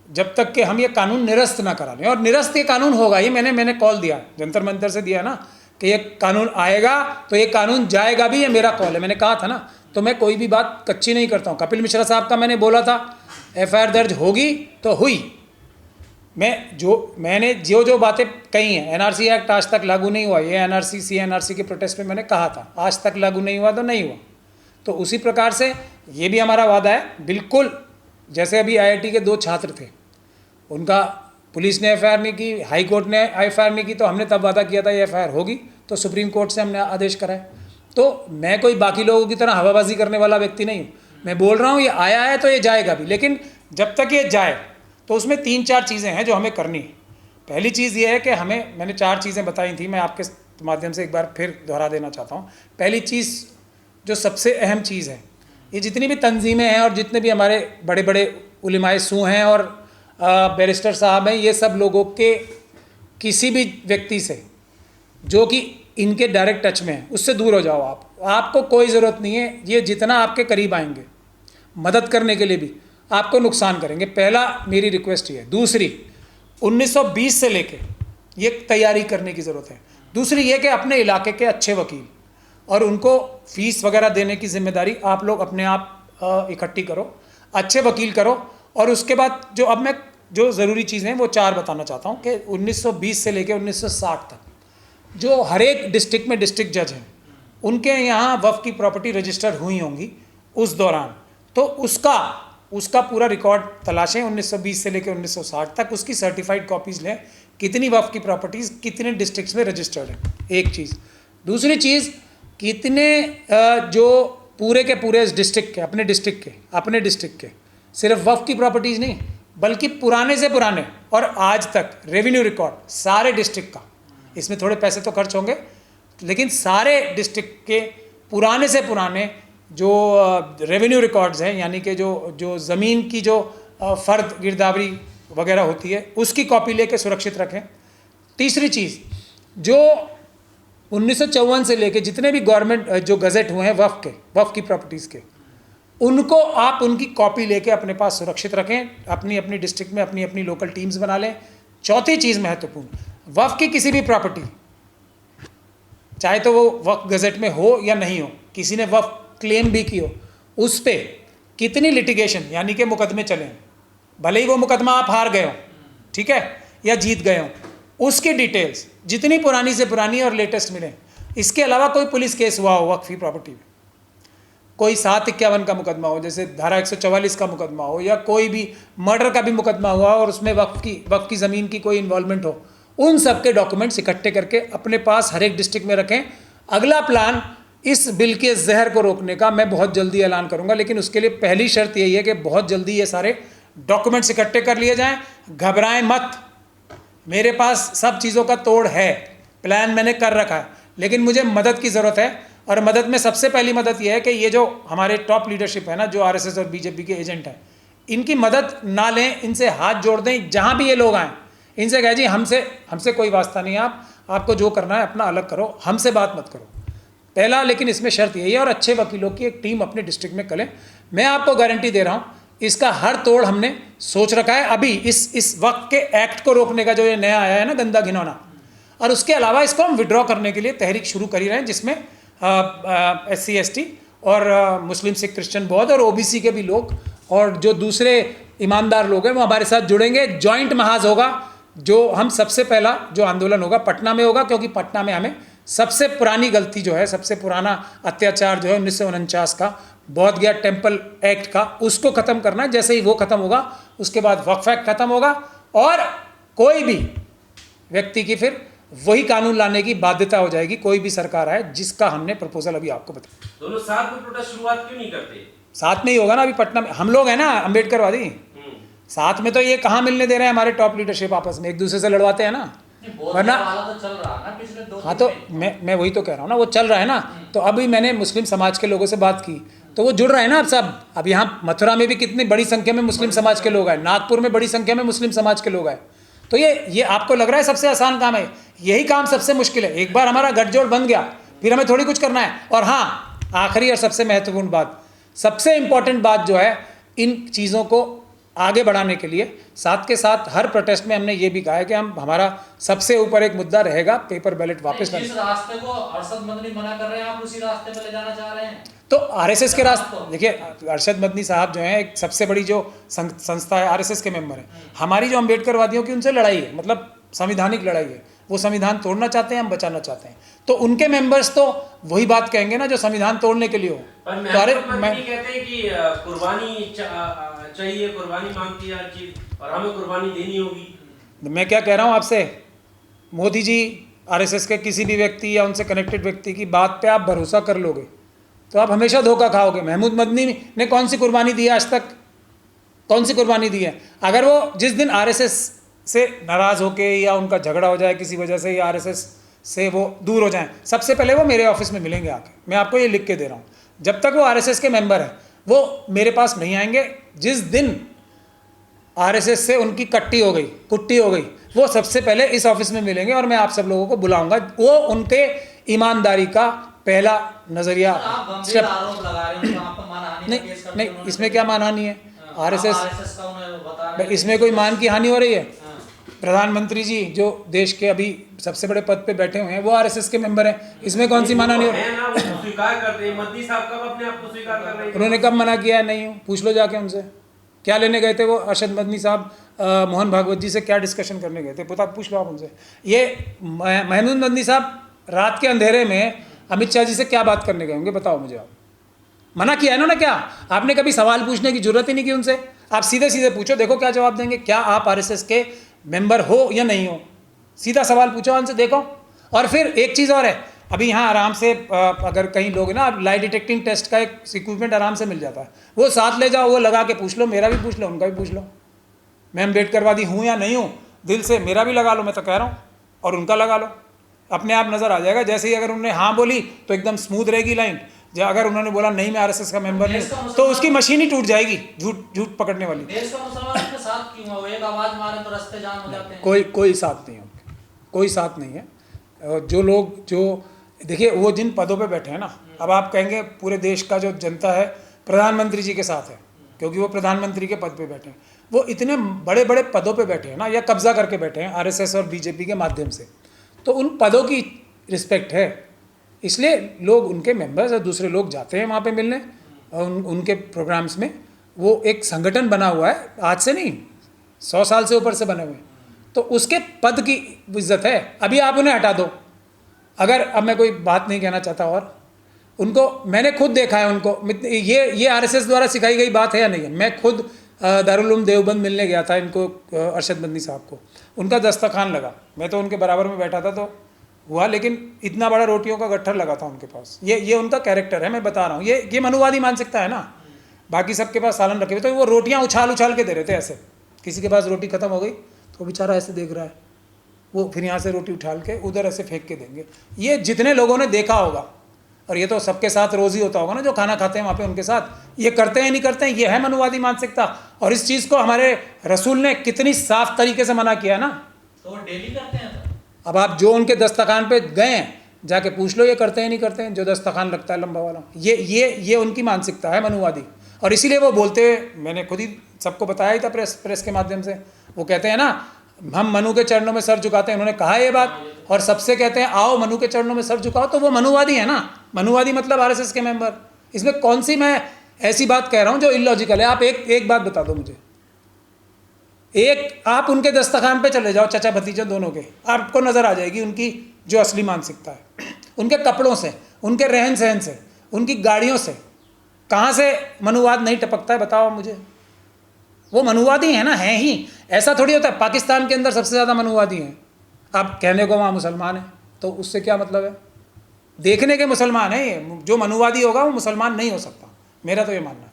जब तक कि हम ये कानून निरस्त ना करा लें, और निरस्त ये कानून होगा ही। मैंने कॉल दिया, जंतर मंतर से दिया ना कि ये कानून आएगा तो ये कानून जाएगा भी, ये मेरा कॉल है। मैंने कहा था ना, तो मैं कोई भी बात कच्ची नहीं करता हूँ। कपिल मिश्रा साहब का मैंने बोला था FIR दर्ज होगी तो हुई। मैंने जो बातें कही हैं, NRC एक्ट आज तक लागू नहीं हुआ, ये NRC CNRC के प्रोटेस्ट में मैंने कहा था, आज तक लागू नहीं हुआ तो नहीं हुआ। तो उसी प्रकार से ये भी हमारा वादा है बिल्कुल। जैसे अभी IIT के 2 छात्र थे, उनका पुलिस ने FIR नहीं की, हाई कोर्ट ने FIR नहीं की, तो हमने तब वादा किया था ये FIR होगी, तो सुप्रीम कोर्ट से हमने आदेश कराए। तो मैं कोई बाकी लोगों की तरह हवाबाजी करने वाला व्यक्ति नहीं हूँ। मैं बोल रहा हूँ ये आया है तो ये जाएगा भी, लेकिन जब तक ये जाए तो उसमें 3-4 चीज़ें हैं जो हमें करनी है। पहली चीज़ ये है कि मैंने 4 चीज़ें बताई थी, मैं आपके माध्यम से एक बार फिर दोहरा देना चाहता हूँ। पहली चीज़ जो सबसे अहम चीज़ है, ये जितनी भी तंजीमें हैं और जितने भी हमारे बड़े बड़े उलिमाए सू हैं और बैरिस्टर साहब हैं, ये सब लोगों के किसी भी व्यक्ति से जो कि इनके डायरेक्ट टच में है उससे दूर हो जाओ। आपको कोई ज़रूरत नहीं है। ये जितना आपके करीब आएंगे मदद करने के लिए भी आपको नुकसान करेंगे। पहला मेरी रिक्वेस्ट ये है। दूसरी, 1920 से लेके ये तैयारी करने की ज़रूरत है। दूसरी ये कि अपने इलाके के अच्छे वकील और उनको फीस वगैरह देने की जिम्मेदारी आप लोग अपने आप इकट्ठी करो, अच्छे वकील करो। और उसके बाद जो ज़रूरी चीज़ें हैं वो 4 बताना चाहता हूँ कि 1920 से लेकर 1960 तक जो हर एक डिस्ट्रिक्ट में डिस्ट्रिक्ट जज हैं, उनके यहाँ वफ़ की प्रॉपर्टी रजिस्टर हुई होंगी उस दौरान, तो उसका पूरा रिकॉर्ड तलाशें 1920 से लेकर 1960 तक, उसकी सर्टिफाइड कॉपीज़ लें, कितनी वफ़ की प्रॉपर्टीज़ कितने डिस्ट्रिक्ट्स में रजिस्टर्ड हैं, एक चीज़। दूसरी चीज़, कितने जो पूरे के पूरे डिस्ट्रिक्ट के अपने डिस्ट्रिक्ट के सिर्फ वफ़ की प्रॉपर्टीज़ नहीं, बल्कि पुराने से पुराने और आज तक रेवेन्यू रिकॉर्ड सारे डिस्ट्रिक्ट का, इसमें थोड़े पैसे तो खर्च होंगे, लेकिन सारे डिस्ट्रिक्ट के पुराने से पुराने जो रेवेन्यू रिकॉर्ड्स हैं, यानी कि जो ज़मीन की जो फ़र्द गिरदावरी वगैरह होती है, उसकी कॉपी लेके सुरक्षित रखें। तीसरी चीज़, जो 1954 से लेके जितने भी गवर्नमेंट जो गज़ेट हुए हैं वफ़ की प्रॉपर्टीज़ के, उनको आप उनकी कॉपी लेके अपने पास सुरक्षित रखें, अपनी डिस्ट्रिक्ट में अपनी लोकल टीम्स बना लें। चौथी चीज़ महत्वपूर्ण, वफ़ की किसी भी प्रॉपर्टी, चाहे तो वो वफ़ गज़ेट में हो या नहीं हो, किसी ने वफ़ क्लेम भी की हो, उस पर कितनी लिटिगेशन यानी कि मुकदमे चले, भले ही वो मुकदमा आप हार गए हो, ठीक है, या जीत गए हो, उसकी डिटेल्स जितनी पुरानी से पुरानी और लेटेस्ट मिलें। इसके अलावा कोई पुलिस केस हुआ हो वक्फ की प्रॉपर्टी में, कोई 751 का मुकदमा हो, जैसे धारा 144 का मुकदमा हो, या कोई भी मर्डर का भी मुकदमा हुआ और उसमें वक्फ की ज़मीन की कोई इन्वॉल्वमेंट हो, उन सब के डॉक्यूमेंट्स इकट्ठे करके अपने पास हर एक डिस्ट्रिक्ट में रखें। अगला प्लान इस बिल के जहर को रोकने का मैं बहुत जल्दी ऐलान करूंगा, लेकिन उसके लिए पहली शर्त यही है कि बहुत जल्दी ये सारे डॉक्यूमेंट्स इकट्ठे कर लिए जाएं। घबराएं मत, मेरे पास सब चीज़ों का तोड़ है, प्लान मैंने कर रखा है, लेकिन मुझे मदद की ज़रूरत है। और मदद में सबसे पहली मदद ये है कि ये जो हमारे टॉप लीडरशिप है ना, जो RSS और BJP के एजेंट हैं, इनकी मदद ना लें, इनसे हाथ जोड़ दें। जहाँ भी ये लोग आएँ, इनसे कहें जी हमसे कोई वास्ता नहीं, आपको जो करना है अपना अलग करो, हमसे बात मत करो, पहला। लेकिन इसमें शर्त यही है, और अच्छे वकीलों की एक टीम अपने डिस्ट्रिक्ट में करें। मैं आपको गारंटी दे रहा हूँ, इसका हर तोड़ हमने सोच रखा है। अभी इस वक्त के एक्ट को रोकने का जो ये नया आया है ना, गंदा घिनौना, और उसके अलावा इसको हम विड्रॉ करने के लिए तहरीक शुरू कर ही रहे हैं, जिसमें SC ST और मुस्लिम सिख क्रिश्चियन बौद्ध और OBC के भी लोग और जो दूसरे ईमानदार लोग हैं वो हमारे साथ जुड़ेंगे। जॉइंट महाज होगा, जो हम सबसे पहला जो आंदोलन होगा पटना में होगा, क्योंकि पटना में हमें सबसे पुरानी गलती जो है, सबसे पुराना अत्याचार जो है 1949 का बौद्ध गया टेम्पल एक्ट का, उसको ख़त्म करना है। जैसे ही वो ख़त्म होगा, उसके बाद वक्फ एक्ट ख़त्म होगा, और कोई भी व्यक्ति की फिर वही कानून लाने की बाध्यता हो जाएगी, कोई भी सरकार आए, जिसका हमने प्रपोजल अभी आपको बताया। दोनों साथ में प्रोटेस्ट शुरुआत क्यों नहीं करते? साथ में ही होगा ना, अभी पटना में हम लोग हैं ना, अम्बेडकरवादी, साथ में तो ये कहाँ मिलने दे रहे हैं हमारे टॉप लीडरशिप, आपस में एक दूसरे से लड़वाते हैं ना, वरना तो चल रहा है ना पिछले 2 हाँ, तो मैं वही तो कह रहा हूँ ना, वो चल रहा है ना। तो अभी मैंने मुस्लिम समाज के लोगों से बात की, तो वो जुड़ रहे हैं ना अब सब। अब यहाँ मथुरा में भी कितनी बड़ी संख्या में मुस्लिम समाज के लोग आए, नागपुर में बड़ी संख्या में मुस्लिम समाज के लोग आए। तो ये आपको लग रहा है सबसे आसान काम है, यही काम सबसे मुश्किल है। एक बार हमारा गठजोड़ बन गया, फिर हमें थोड़ी कुछ करना है। और हाँ, आखिरी और सबसे महत्वपूर्ण बात, सबसे इंपॉर्टेंट बात जो है, इन चीज़ों को आगे बढ़ाने के लिए साथ के साथ हर प्रोटेस्ट में हमने ये भी कहा है कि हमारा सबसे ऊपर एक मुद्दा रहेगा पेपर बैलेट वापस जिस रास्ते को अरशद मदनी मना कर रहे हैं आप उसी रास्ते पे ले जाना चाह रहे हैं। तो आरएसएस के रास्ते देखिए, अरशद मदनी साहब जो हैं एक सबसे बड़ी जो संस्था है आरएसएस के मेंबर हैं। हमारी जो अम्बेडकरवादियों की उनसे लड़ाई है, मतलब संविधानिक लड़ाई है। वो संविधान तोड़ना चाहते हैं, हम बचाना चाहते हैं। तो उनके मेंबर्स तो वही बात कहेंगे ना जो संविधान तोड़ने के लिए हो। पर तो अरे कहते हैं कि कुर्बानी चाहिए, कुर्बानी मांगती है हर चीज और हमें कुर्बानी देनी होगी। मैं क्या कह रहा हूँ आपसे, मोदी जी आरएसएस के किसी भी व्यक्ति या उनसे कनेक्टेड व्यक्ति की बात पे आप भरोसा कर लोगे तो आप हमेशा धोखा खाओगे। महमूद मदनी ने कौन सी कुर्बानी दी है आज तक? कौन सी कुर्बानी दी है? अगर वो जिस दिन आरएसएस से नाराज़ होके या उनका झगड़ा हो जाए किसी वजह से या आरएसएस से वो दूर हो जाएं, सबसे पहले वो मेरे ऑफिस में मिलेंगे आके। मैं आपको ये लिख के दे रहा हूँ, जब तक वो आरएसएस के मेंबर हैं वो मेरे पास नहीं आएंगे। जिस दिन आरएसएस से उनकी कुट्टी हो गई, वो सबसे पहले इस ऑफिस में मिलेंगे और मैं आप सब लोगों को बुलाऊंगा। वो उनके ईमानदारी का पहला नजरिया गंभीर आरोप लगा रहे हैं, आप पर मानहानि का केस करते नहीं, हैं। इसमें क्या मानहानि है? आरएसएस का उन्हें बता रहे हैं। इसमें कोई मान की हानि हो रही है? प्रधानमंत्री जी जो देश के अभी सबसे बड़े पद पे बैठे हुए हैं वो आरएसएस के मेंबर हैं, इसमें कौन सी मानहानि हो रही है? स्वीकार करते हैं। मदनी साहब कब अपने आप को स्वीकार कर रहे हैं? उन्होंने कब मना किया है? नहीं हूँ, पूछ लो जाके उनसे। क्या लेने गए थे वो अरशद मदनी साहब? मोहन भागवत जी से क्या डिस्कशन करने गए थे? पूछ लो आप उनसे। ये महमूद मदनी साहब रात के अंधेरे में अमित शाह जी से क्या बात करने गए होंगे, बताओ मुझे आप। मना किया है इन्होंने? क्या आपने कभी सवाल पूछने की जरूरत ही नहीं की उनसे? आप सीधे सीधे पूछो, देखो क्या जवाब देंगे। क्या आप आरएसएस के मेंबर हो या नहीं हो? सीधा सवाल पूछो उनसे, देखो। और फिर एक चीज़ और है, अभी यहाँ आराम से अगर कहीं लोग ना लाई डिटेक्टिंग टेस्ट का एक इक्विपमेंट आराम से मिल जाता है, वो साथ ले जाओ, वो लगा के पूछ लो, मेरा भी पूछ लो, उनका भी पूछ लो। मैं अम्बेडकरवादी हूँ या नहीं हूँ, दिल से मेरा भी लगा लो, मैं तो कह रहा हूँ, और उनका लगा लो, अपने आप नज़र आ जाएगा। जैसे ही अगर उन्होंने हाँ बोली तो एकदम स्मूथ रहेगी लाइन, जो अगर उन्होंने बोला नहीं मैं आरएसएस का मेंबर नहीं, तो उसकी मशीन ही टूट जाएगी, झूठ पकड़ने वाली। देश का मुसलमान के साथ क्यों है? वो एक आवाज मारे तो रास्ते जाम हो जाते हैं। कोई साथ नहीं है, कोई साथ नहीं है। जो लोग जो देखिए वो जिन पदों पे बैठे हैं ना, अब आप कहेंगे पूरे देश का जो जनता है प्रधानमंत्री जी के साथ है, क्योंकि वो प्रधानमंत्री के पद पे बैठे हैं। वो इतने बड़े बड़े पदों पे बैठे हैं ना, या कब्जा करके बैठे हैं आरएसएस और बीजेपी के माध्यम से, तो उन पदों की रिस्पेक्ट है, इसलिए लोग उनके मेंबर्स और दूसरे लोग जाते हैं वहाँ पे मिलने और उनके प्रोग्राम्स में। वो एक संगठन बना हुआ है, आज से नहीं 100 साल से ऊपर से बने हुए, तो उसके पद की इज्जत है। अभी आप उन्हें हटा दो, अगर अब मैं कोई बात नहीं कहना चाहता, और उनको मैंने खुद देखा है, उनको ये आरएसएस द्वारा सिखाई गई बात है या नहीं है। मैं खुद दारुल उलूम देवबंद मिलने गया था इनको, अरशद मदनी साहब को, उनका दस्तरखान लगा, मैं तो उनके बराबर में बैठा था तो हुआ, लेकिन इतना बड़ा रोटियों का गट्ठर लगा था उनके पास। ये उनका कैरेक्टर है, मैं बता रहा हूँ। ये मनुवादी मानसिकता है ना, बाकी सबके पास सालन रखे हुए, तो वो रोटियाँ उछाल के दे रहे थे ऐसे। किसी के पास रोटी खत्म हो गई तो बेचारा ऐसे देख रहा है, वो फिर यहाँ से रोटी उछाल के उधर ऐसे फेंक के देंगे। ये जितने लोगों ने देखा होगा, और ये तो सबके साथ रोज़ ही होता होगा ना, जो खाना खाते हैं वहाँ पे उनके साथ, ये करते हैं नहीं करते हैं, ये है मनुवादी मानसिकता। और इस चीज़ को हमारे रसूल ने कितनी साफ तरीके से मना किया ना। तो वो डेली करते हैं सर। अब आप जो उनके दस्तरखान पे गए हैं जाके पूछ लो, ये करते हैं नहीं करते हैं, जो दस्तरखान लगता है लंबा वाला, ये उनकी मानसिकता है मनुवादी। और इसीलिए वो बोलते, मैंने खुद ही सबको बताया ही था प्रेस के माध्यम से, वो कहते हैं ना हम मनु के चरणों में सर झुकाते हैं, उन्होंने कहा ये बात, और सबसे कहते हैं आओ मनु के चरणों में सर झुकाओ, तो वो मनुवादी है ना। मनुवादी मतलब आरएसएस के मेंबर। इसमें कौन सी मैं ऐसी बात कह रहा हूँ जो इलॉजिकल है? आप एक बात बता दो मुझे, आप उनके दस्तरखान पे चले जाओ, चचा भतीजा दोनों के, आपको नज़र आ जाएगी उनकी जो असली मानसिकता है। उनके कपड़ों से, उनके रहन सहन से, उनकी गाड़ियों से कहाँ से मनुवाद नहीं टपकता है, बताओ मुझे। वो मनुवादी है ना, है ही। ऐसा थोड़ी होता है पाकिस्तान के अंदर सबसे ज़्यादा मनुवादी हैं, आप कहने को वहाँ मुसलमान हैं, तो उससे क्या मतलब है? देखने के मुसलमान है ये, जो मनुवादी होगा वो मुसलमान नहीं हो सकता, मेरा तो ये मानना है।